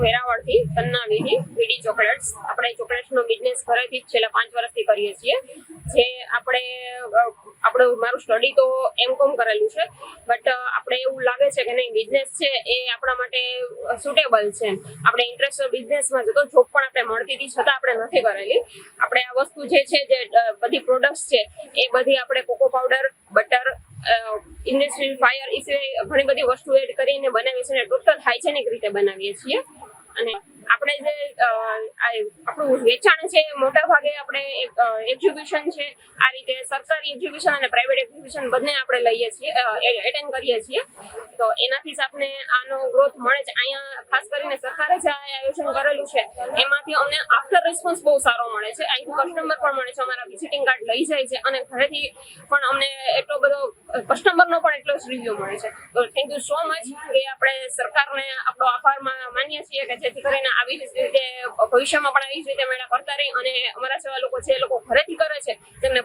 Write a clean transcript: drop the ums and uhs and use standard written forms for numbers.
વેરાવળથી તન્નાવીથી બીડી chocolates. આપણે ચોકલેટ્સનો business ઘરેથી જ છેલ્લા 5 વર્ષથી કરીએ છીએ. જે આપણું મારું સ્ટડી તો M.Com કરેલું છે, બટ આપણે એવું લાગે છે કે નહીં, બિઝનેસ છે એ આપણા માટે સુટેબલ છે. આપણે ઇન્ટરેસ્ટ બિઝનેસમાં જતો, જોબ પણ આપણે મળતી હતી છતાં આપણે નથી કરેલી. આપણે આ વસ્તુ જે છે, જે બધી પ્રોડક્ટ્સ છે એ બધી આપણે cocoa powder, butter, industrial fire એ સિવાય ઘણી બધી વસ્તુ એડ કરીને બનાવીએ છીએ અને ટોટલ હાઇજેનિક રીતે બનાવીએ છીએ. અને આપણે જે આપણું વેચાણ છે મોટા ભાગે આપણે એક્ઝિબિશન છે, આ રીતે સરકારી એક્ઝિબિશન અને પ્રાઇવેટ એક્ઝિબિશન બંને આપણે લઈએ છીએ, એટેન્ડ કરીએ છીએ. તો એનાથી જ આપણે આનો ગ્રોથ મળે છે. અહીંયા ખાસ કરીને સરકારે જે આયોજન કરેલું છે એમાંથી અમને આફ્ટર રિસ્પોન્સ બહુ સારો મળે છે. અહીંથી કસ્ટમર પણ મળે છે, અમારા વિઝિટિંગ કાર્ડ લઈ જાય છે અને ઘરેથી પણ અમને એટલો બધો કસ્ટમરનો પણ એટલો જ રિવ્યુ મળે છે. તો થેન્ક યુ સો મચ કે આપણે સરકારને આપણો આભાર માનીએ છીએ કે જેથી કરીને આવી રીતે ભવિષ્યમાં પણ આવી જ રીતે મેળા કરતા રહી અને અમારા જેવા લોકો જે લોકો ઘરેથી કરે છે તેમને